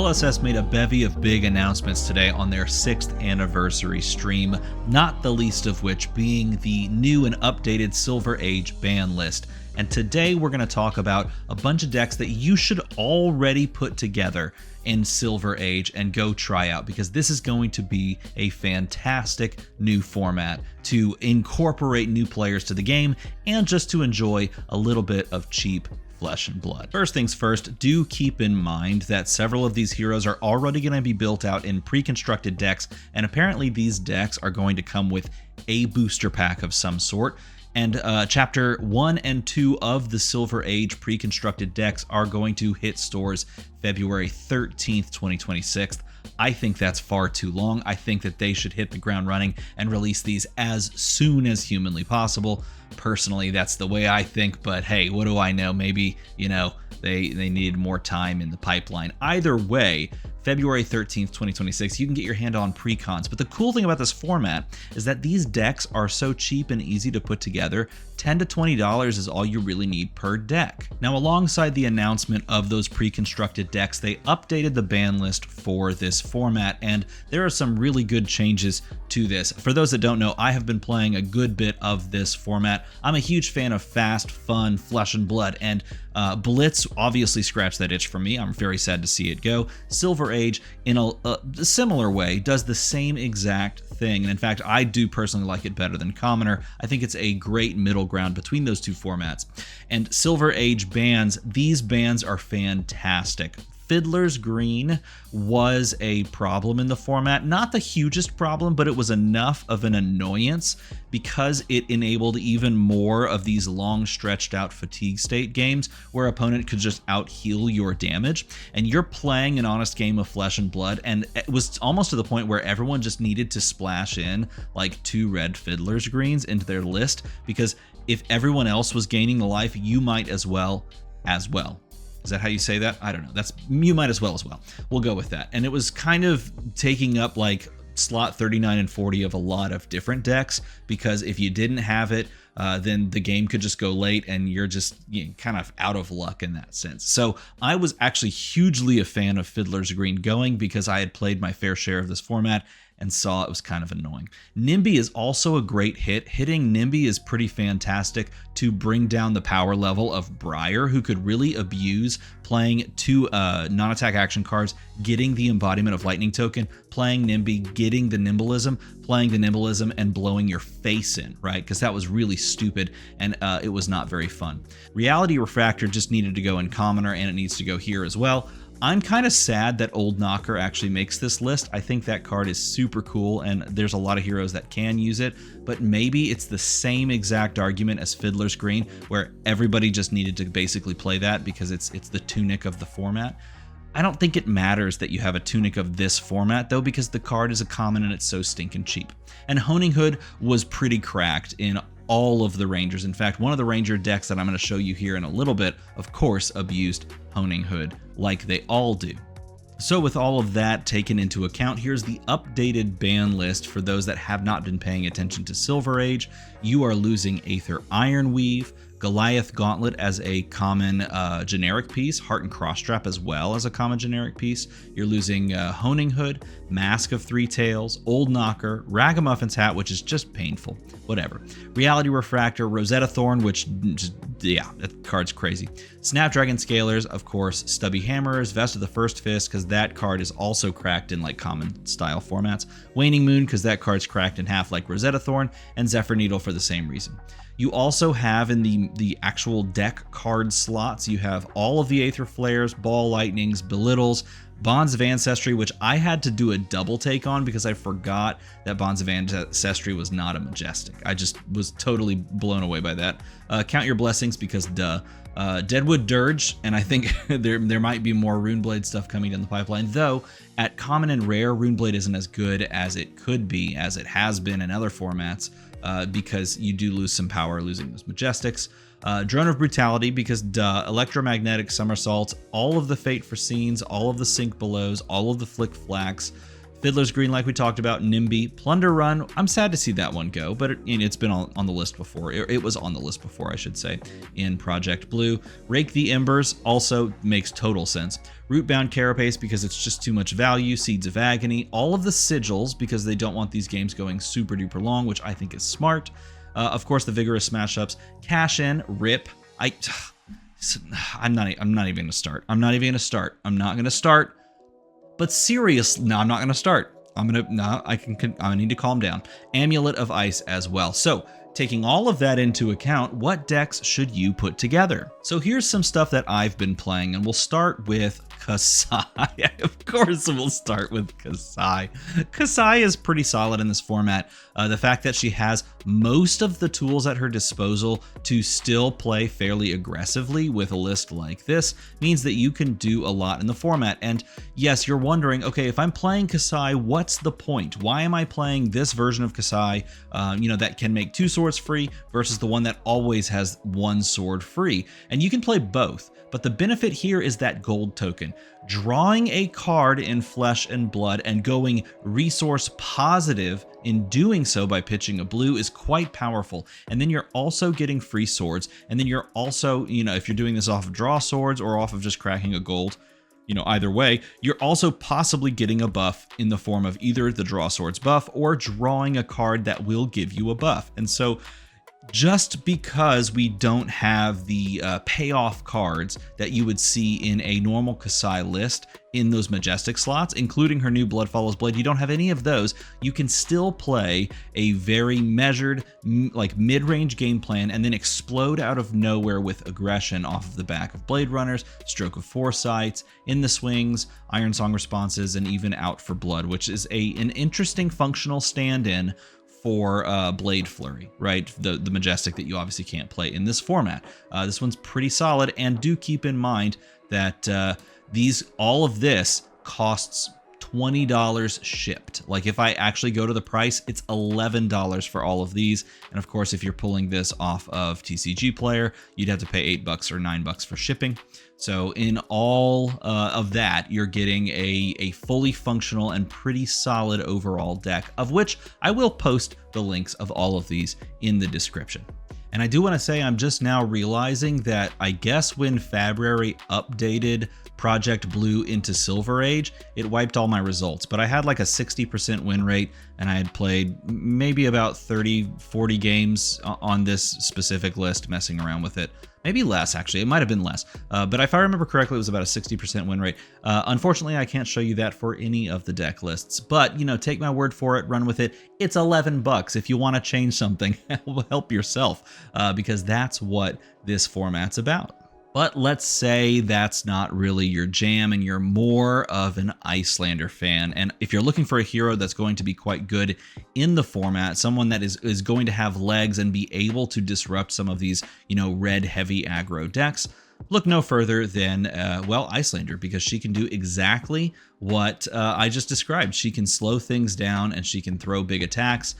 LSS made a bevy of big announcements today on their 6th anniversary stream, not the least of which being the new and updated Silver Age ban list. And today we're going to talk about a bunch of decks that you should already put together in Silver Age and go try out, because this is going to be a fantastic new format to incorporate new players to the game and just to enjoy a little bit of cheap flesh and blood. First things first, do keep in mind that several of these heroes are already going to be built out in pre-constructed decks, and apparently these decks are going to come with a booster pack of some sort. And Chapter 1 and 2 of the Silver Age pre-constructed decks are going to hit stores February 13th, 2026. I think that's far too long. I think that they should hit the ground running and release these as soon as humanly possible. Personally, that's the way I think, but hey, what do I know? Maybe, they needed more time in the pipeline. Either way, February 13th, 2026, you can get your hand on pre-cons. But the cool thing about this format is that these decks are so cheap and easy to put together. $10 to $20 is all you really need per deck. Now, alongside the announcement of those pre-constructed decks, they updated the ban list for this format, and there are some really good changes to this. For those that don't know, I have been playing a good bit of this format. I'm a huge fan of fast, fun, flesh and blood, and Blitz obviously scratched that itch for me. I'm very sad to see it go. Silver Age, in a similar way, does the same exact thing, and in fact, I do personally like it better than Commoner. I think it's a great middle ground between those two formats. And Silver Age bans, these bans are fantastic. Fiddler's Green was a problem in the format. Not the hugest problem, but it was enough of an annoyance because it enabled even more of these long stretched out fatigue state games where opponent could just out heal your damage. And you're playing an honest game of flesh and blood, and it was almost to the point where everyone just needed to splash in like 2 red Fiddler's Greens into their list, because if everyone else was gaining the life, you might as well. Is that how you say that? I don't know. That's you might as well. We'll go with that. And it was kind of taking up like slot 39 and 40 of a lot of different decks, because if you didn't have it, then the game could just go late and you're just kind of out of luck in that sense. So I was actually hugely a fan of Fiddler's Green going, because I had played my fair share of this format and saw it was kind of annoying. NIMBY is also a great hit. Hitting NIMBY is pretty fantastic to bring down the power level of Briar, who could really abuse playing 2 non-attack action cards, getting the embodiment of Lightning token, playing NIMBY, getting the Nimblism, playing the Nimblism, and blowing your face in, right? Because that was really stupid, and it was not very fun. Reality Refractor just needed to go in Commoner, and it needs to go here as well. I'm kind of sad that Old Knocker actually makes this list. I think that card is super cool, and there's a lot of heroes that can use it, but maybe it's the same exact argument as Fiddler's Green, where everybody just needed to basically play that because it's the tunic of the format. I don't think it matters that you have a tunic of this format, though, because the card is a common and it's so stinking cheap. And Honing Hood was pretty cracked in all of the Rangers. In fact, one of the Ranger decks that I'm going to show you here in a little bit, of course, abused Honing Hood like they all do. So with all of that taken into account, here's the updated ban list for those that have not been paying attention to Silver Age. You are losing Aether Ironweave, Goliath Gauntlet as a common generic piece, Heart and Crosstrap as well as a common generic piece. You're losing Honing Hood, Mask of Three Tails, Old Knocker, Ragamuffin's Hat, which is just painful, whatever. Reality Refractor, Rosetta Thorn, which, that card's crazy. Snapdragon Scalers, of course, Stubby Hammerers, Vest of the First Fist, because that card is also cracked in like common style formats. Waning Moon, because that card's cracked in half like Rosetta Thorn, and Zephyr Needle for the same reason. You also have in the actual deck card slots, you have all of the Aether Flares, Ball Lightnings, Belittles, Bonds of Ancestry, which I had to do a double take on because I forgot that Bonds of Ancestry was not a Majestic. I just was totally blown away by that. Count Your Blessings, because duh. Deadwood Dirge, and I think there might be more Runeblade stuff coming in the pipeline, though at common and rare, Runeblade isn't as good as it could be, as it has been in other formats, because you do lose some power losing those Majestics. Drone of Brutality, because Electromagnetic Somersaults, all of the Fate for Scenes, all of the Sink Belows, all of the Flick Flacks, Fiddler's Green, like we talked about, NIMBY, Plunder Run. I'm sad to see that one go, but it's been on the list before. It was on the list before, I should say, in Project Blue. Rake the Embers also makes total sense. Rootbound Carapace because it's just too much value. Seeds of Agony. All of the sigils because they don't want these games going super duper long, which I think is smart. Of course, the Vigorous Smash-Ups. Cash In, Rip. I'm not even gonna start. I'm not gonna start. But seriously, no, I'm not gonna start. I need to calm down. Amulet of Ice as well. So, taking all of that into account, what decks should you put together? So here's some stuff that I've been playing, and we'll start with Kassai. Of course we'll start with Kassai. Kassai is pretty solid in this format. The fact that she has most of the tools at her disposal to still play fairly aggressively with a list like this means that you can do a lot in the format. And yes, you're wondering, okay, if I'm playing Kassai, what's the point? Why am I playing this version of Kassai, that can make 2 swords free versus the one that always has 1 sword free? And you can play both, but the benefit here is that gold token. Drawing a card in Flesh and Blood and going resource positive in doing so by pitching a blue is quite powerful. And then you're also getting free swords. And then you're also, if you're doing this off of draw swords or off of just cracking a gold, either way, you're also possibly getting a buff in the form of either the draw swords buff or drawing a card that will give you a buff. And so just because we don't have the payoff cards that you would see in a normal Kassai list in those Majestic slots, including her new Blood Follows Blade, you don't have any of those, you can still play a very measured, like mid-range game plan and then explode out of nowhere with aggression off of the back of Blade Runners, Stroke of Foresights, In the Swings, Iron Song Responses, and even Out for Blood, which is an interesting functional stand-in for Blade Flurry, right? The Majestic that you obviously can't play in this format. This one's pretty solid, and do keep in mind that all of this costs $20 shipped. Like if I actually go to the price, it's $11 for all of these. And of course, if you're pulling this off of TCG Player, you'd have to pay $8 or $9 for shipping. So in all of that, you're getting a fully functional and pretty solid overall deck, of which I will post the links of all of these in the description. And I do want to say I'm just now realizing that I guess when February updated Project Blue into Silver Age, it wiped all my results, but I had like a 60% win rate and I had played maybe about 30-40 games on this specific list, messing around with it. Maybe less, actually. It might have been less. But if I remember correctly, it was about a 60% win rate. Unfortunately, I can't show you that for any of the deck lists. But, take my word for it, run with it. It's $11 if you want to change something. Help yourself, because that's what this format's about. But let's say that's not really your jam and you're more of an Icelander fan. And if you're looking for a hero that's going to be quite good in the format, someone that is going to have legs and be able to disrupt some of these, red heavy aggro decks, look no further than, Icelander, because she can do exactly what I just described. She can slow things down and she can throw big attacks.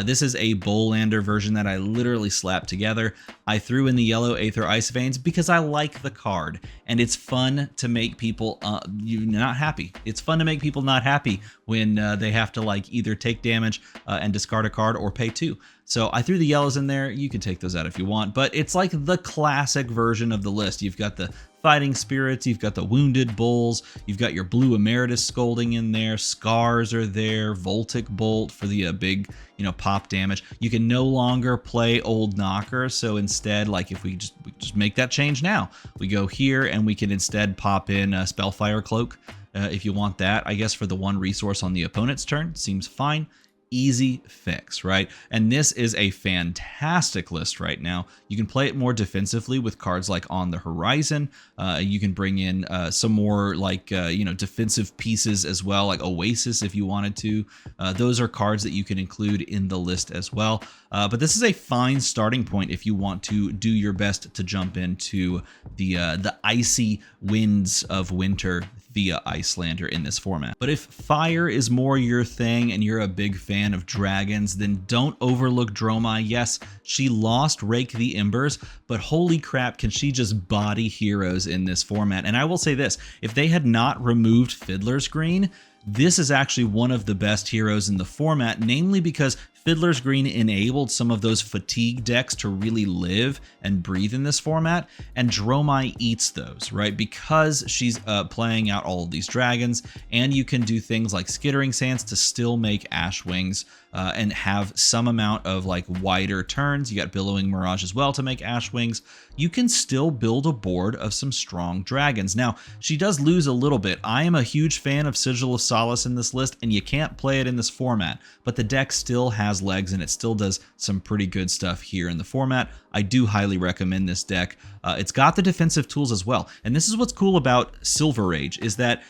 This is a Bowlander version that I literally slapped together. I threw in the yellow Aether Ice Veins because I like the card, and it's fun to make people not happy. It's fun to make people not happy when they have to either take damage and discard a card or pay 2. So I threw the yellows in there. You can take those out if you want, but it's like the classic version of the list. You've got the Fighting Spirits, you've got the Wounded Bulls, you've got your Blue Emeritus Scolding in there, Scars are there, Voltic Bolt for the big, pop damage. You can no longer play Old Knocker, so instead, if we just make that change now, we go here and we can instead pop in Spellfire Cloak if you want that. I guess for the 1 resource on the opponent's turn, seems fine. Easy fix, right? And this is a fantastic list right now. You can play it more defensively with cards like On the Horizon. You can bring in some more defensive pieces as well, like Oasis if you wanted to. Those are cards that you can include in the list as well. But this is a fine starting point if you want to do your best to jump into the icy winds of winter via Icelander in this format. But if fire is more your thing and you're a big fan of dragons, then don't overlook Dromai. Yes, she lost Rake the Embers, but holy crap, can she just body heroes in this format. And I will say this, if they had not removed Fiddler's Green, this is actually one of the best heroes in the format, namely because Fiddler's Green enabled some of those fatigue decks to really live and breathe in this format, and Dromai eats those, right? Because she's playing out all of these dragons, and you can do things like Skittering Sands to still make Ash Wings and have some amount of like wider turns. You got Billowing Mirage as well to make Ash Wings. You can still build a board of some strong dragons. Now, she does lose a little bit. I am a huge fan of Sigil of Solace in this list, and you can't play it in this format, but the deck still has legs and it still does some pretty good stuff here in the format. I do highly recommend this deck. It's got the defensive tools as well. And this is what's cool about Silver Age, is that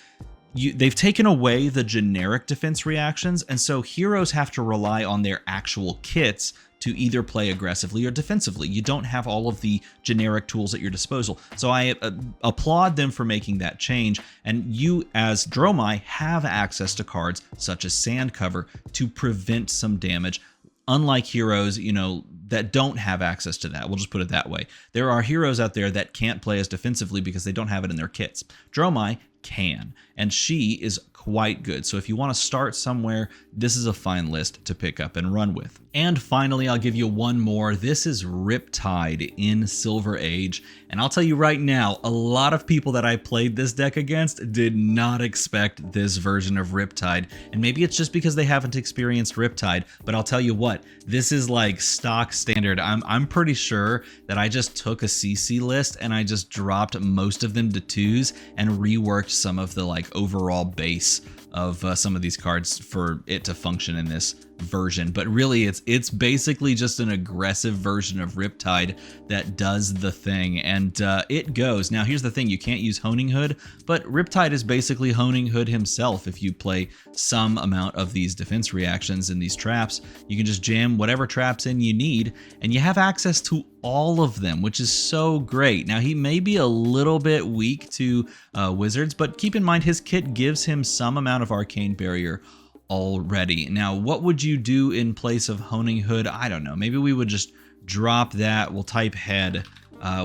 they've taken away the generic defense reactions, and so heroes have to rely on their actual kits to either play aggressively or defensively. You don't have all of the generic tools at your disposal. So I applaud them for making that change. And you, as Dromai, have access to cards such as Sand Cover to prevent some damage. Unlike heroes, you know, that don't have access to that. We'll just put it that way. There are heroes out there that can't play as defensively because they don't have it in their kits. Dromai can, and she is quite good. So if you want to start somewhere, this is a fine list to pick up and run with. And finally, I'll give you one more. This is Riptide in Silver Age. And I'll tell you right now, a lot of people that I played this deck against did not expect this version of Riptide. And maybe it's just because they haven't experienced Riptide, but I'll tell you what, this is like stock standard. I'm pretty sure that I just took a CC list and I just dropped most of them to 2s and reworked some of the like overall base of some of these cards for it to function in this version. But really it's basically just an aggressive version of Riptide that does the thing, and it goes. Now here's the thing, you can't use Honing Hood, but Riptide is basically Honing Hood himself. If you play some amount of these defense reactions and these traps, you can just jam whatever traps in you need, and you have access to all of them, which is so great. Now he may be a little bit weak to wizards, but keep in mind his kit gives him some amount of Arcane Barrier already. Now what would you do in place of Honing Hood? I don't know, maybe we would just drop that. We'll type head.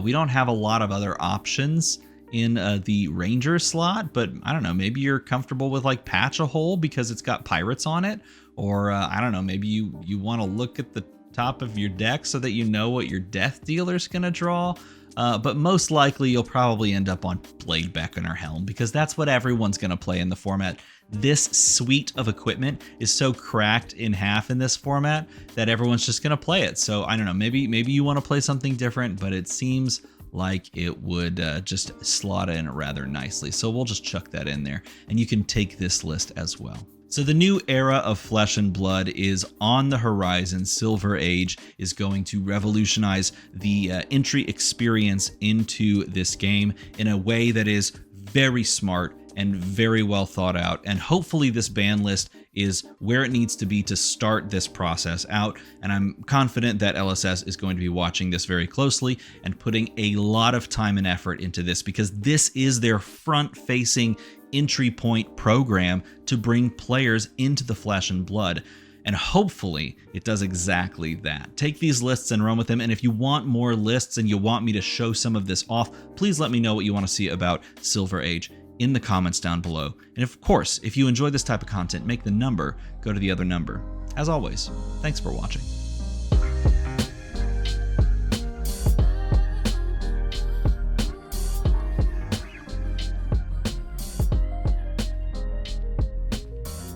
We don't have a lot of other options in the ranger slot, but I don't know, maybe you're comfortable with like Patch a Hole because it's got pirates on it, or I don't know, maybe you want to look at the top of your deck so that you know what your death dealer's gonna draw. But most likely you'll probably end up on Blade Beckoner Helm because that's what everyone's gonna play in the format. This suite of equipment is so cracked in half in this format that everyone's just gonna play it. So I don't know, maybe you want to play something different, but it seems like it would just slot in rather nicely. So we'll just chuck that in there, and you can take this list as well. So the new era of Flesh and Blood is on the horizon. Silver Age is going to revolutionize the entry experience into this game in a way that is very smart and very well thought out. And hopefully this ban list is where it needs to be to start this process out. And I'm confident that LSS is going to be watching this very closely and putting a lot of time and effort into this, because this is their front-facing entry point program to bring players into the Flesh and Blood. And hopefully it does exactly that. Take these lists and run with them. And if you want more lists and you want me to show some of this off, please let me know what you want to see about Silver Age in the comments down below. And of course, if you enjoy this type of content, make the number go to the other number. As always, thanks for watching.